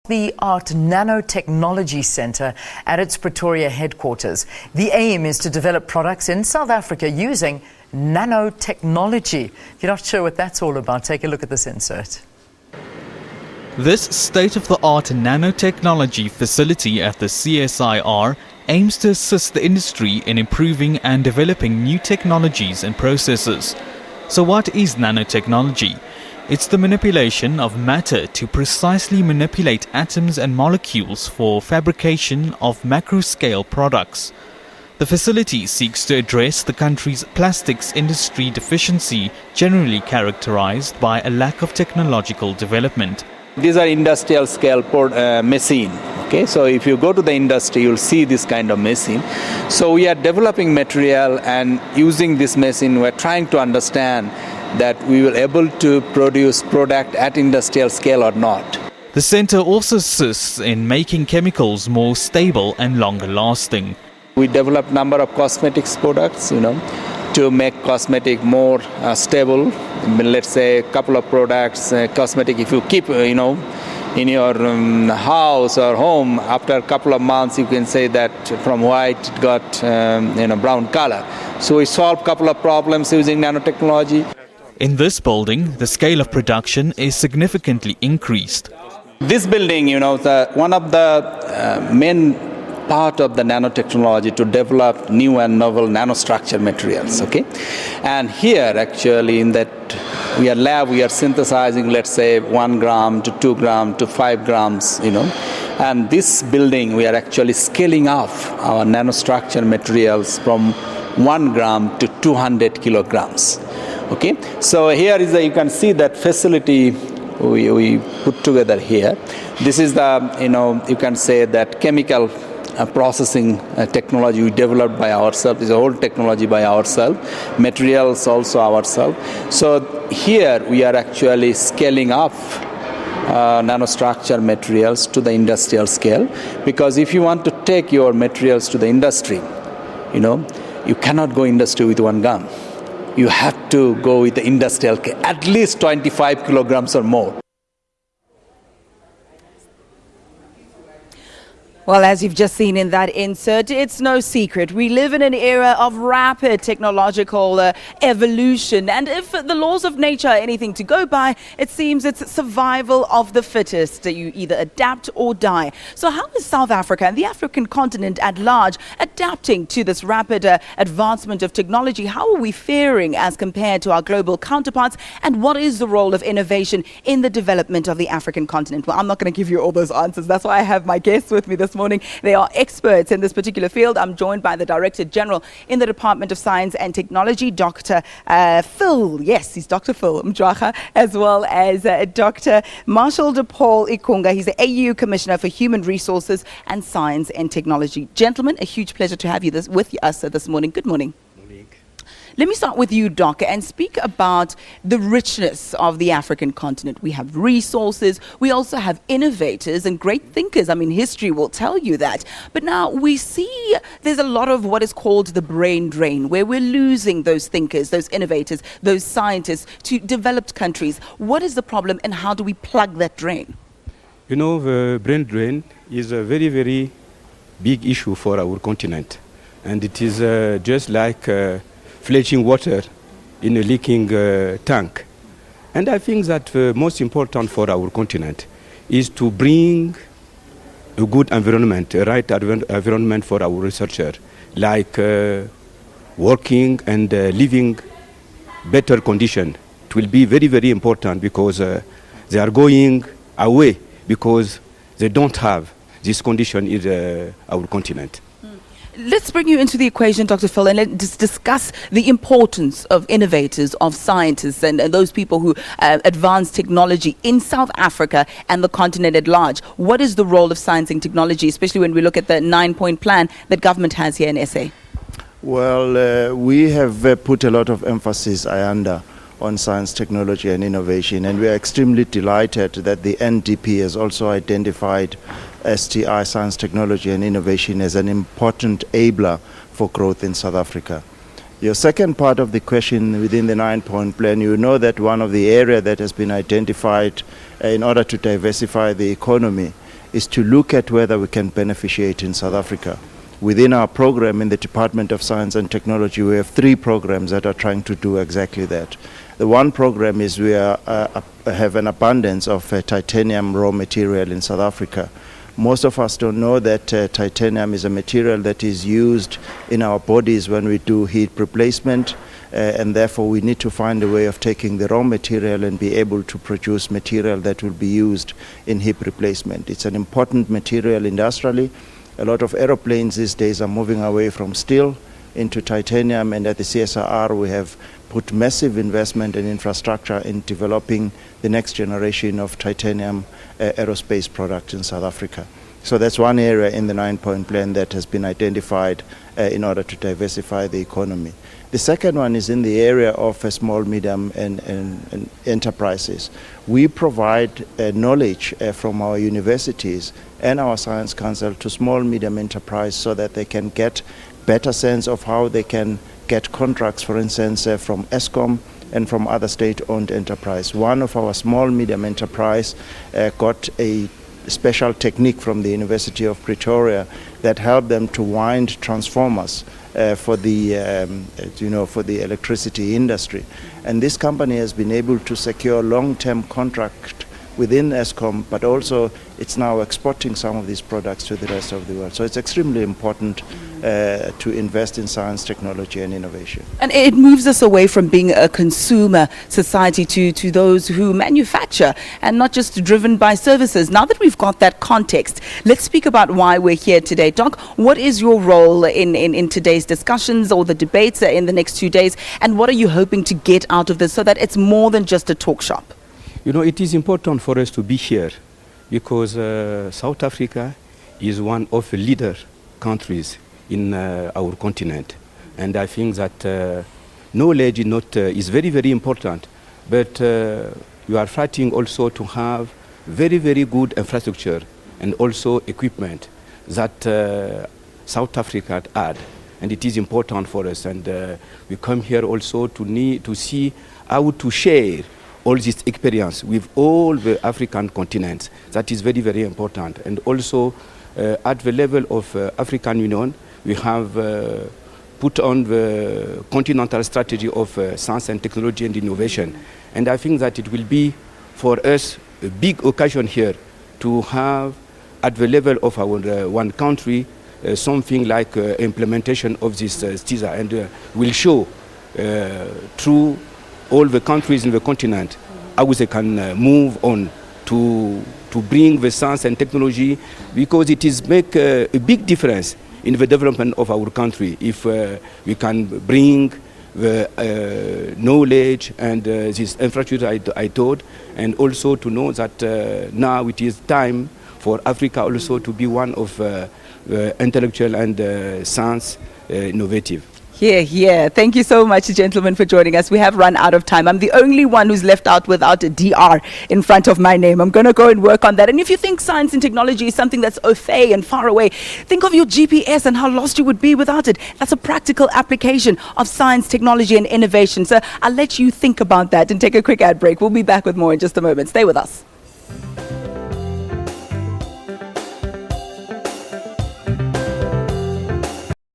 The Art Nanotechnology Centre at its Pretoria headquarters. The aim is to develop products in South Africa using nanotechnology. If you're not sure what that's all about, take a look at this insert. This state-of-the-art nanotechnology facility at the CSIR aims to assist the industry in improving and developing new technologies and processes. So what is nanotechnology? It's the manipulation of matter to precisely manipulate atoms and molecules for fabrication of macro-scale products. The facility seeks to address the country's plastics industry deficiency, generally characterized by a lack of technological development. These are industrial scale machine. Okay, so if you go to the industry, you'll see this kind of machine. So we are developing material, and using this machine, we're trying to understand that we will able to produce product at industrial scale or not. The centre also assists in making chemicals more stable and longer lasting. We develop number of cosmetics products, to make cosmetic more stable. Let's say a couple of products, cosmetic, if you keep, in your house or home, after a couple of months, you can say that from white it got, brown color. So we solve a couple of problems using nanotechnology. In this building, the scale of production is significantly increased. This building, one of the main part of the nanotechnology to develop new and novel nanostructure materials, okay? And here, actually, in that we are synthesizing, let's say, 1 gram to 2 gram to 5 grams, And this building, we are actually scaling up our nanostructure materials from 1 gram to 200 kilograms. Okay, so here is you can see that facility we put together here. This is the, you can say that chemical processing technology we developed by ourselves. It's a whole technology by ourselves, materials also ourselves. So here we are actually scaling up nanostructure materials to the industrial scale, because if you want to take your materials to the industry, you cannot go industry with 1 gun. You have to go with the industrial, at least 25 kilograms or more. Well, as you've just seen in that insert, it's no secret. We live in an era of rapid technological evolution. And if the laws of nature are anything to go by, it seems it's survival of the fittest. You either adapt or die. So how is South Africa and the African continent at large adapting to this rapid advancement of technology? How are we faring as compared to our global counterparts? And what is the role of innovation in the development of the African continent? Well, I'm not going to give you all those answers. That's why I have my guests with me this morning. They are experts in this particular field. I'm joined by the Director General in the Department of Science and Technology, Dr. Phil. Yes, he's Dr. Phil Mjwaha, as well as Dr. Marshall de Paul Ikunga. He's the AU Commissioner for Human Resources and Science and Technology. Gentlemen, a huge pleasure to have you with us this morning. Good morning. Let me start with you, Doc, and speak about the richness of the African continent. We have resources, we also have innovators and great thinkers. I mean, history will tell you that. But now we see there's a lot of what is called the brain drain, where we're losing those thinkers, those innovators, those scientists to developed countries. What is the problem, and how do we plug that drain? The brain drain is a very, very big issue for our continent. And it is just like fletching water in a leaking tank. And I think that most important for our continent is to bring a good environment, a right environment for our researchers, like working and living better condition. It will be very, very important, because they are going away because they don't have this condition in our continent. Let's bring you into the equation, Dr. Phil, and let's discuss the importance of innovators, of scientists, and those people who advance technology in South Africa and the continent at large. What is the role of science and technology, especially when we look at the 9-point plan that government has here in SA? Well, we have put a lot of emphasis, on science, technology and innovation, and we are extremely delighted that the NDP has also identified STI, science, technology and innovation, as an important enabler for growth in South Africa. Your second part of the question, within the 9-point plan, you know that one of the areas that has been identified in order to diversify the economy is to look at whether we can beneficiate in South Africa. Within our program in the Department of Science and Technology, we have 3 programs that are trying to do exactly that. The one program is we have an abundance of titanium raw material in South Africa. Most of us don't know that titanium is a material that is used in our bodies when we do heat replacement, and therefore we need to find a way of taking the raw material and be able to produce material that will be used in hip replacement. It's an important material industrially. A lot of aeroplanes these days are moving away from steel into titanium, and at the CSIR we have put massive investment and infrastructure in developing the next generation of titanium aerospace products in South Africa. So that's one area in the 9-point plan that has been identified in order to diversify the economy. The second one is in the area of small, medium and enterprises. We provide knowledge from our universities and our Science Council to small, medium enterprise so that they can get better sense of how they can get contracts, for instance, from Eskom and from other state-owned enterprise. One of our small, medium enterprise got a special technique from the University of Pretoria that helped them to wind transformers for the electricity industry, and this company has been able to secure long-term contract within Eskom, but also it's now exporting some of these products to the rest of the world. So it's extremely important to invest in science, technology and innovation. And it moves us away from being a consumer society to those who manufacture and not just driven by services. Now that we've got that context, let's speak about why we're here today. Doc, what is your role in today's discussions or the debates in the next 2 days, and what are you hoping to get out of this so that it's more than just a talk shop? You know, it is important for us to be here because South Africa is one of the leader countries in our continent. And I think that knowledge is very, very important. But you are fighting also to have very, very good infrastructure and also equipment that South Africa had. And it is important for us. And we come here also to see how to share all this experience with all the African continents. That is very, very important. And also at the level of African Union, we have put on the continental strategy of science and technology and innovation. And I think that it will be for us a big occasion here to have at the level of our one country something like implementation of this CSIR, and will show through all the countries in the continent how they can move on to bring the science and technology, because it is make a big difference in the development of our country if we can bring the knowledge and this infrastructure I told, and also to know that now it is time for Africa also to be one of intellectual and science innovative. Here. Thank you so much, gentlemen, for joining us. We have run out of time. I'm the only one who's left out without a DR in front of my name. I'm going to go and work on that. And if you think science and technology is something that's au fait and far away, think of your GPS and how lost you would be without it. That's a practical application of science, technology, and innovation. So I'll let you think about that and take a quick ad break. We'll be back with more in just a moment. Stay with us.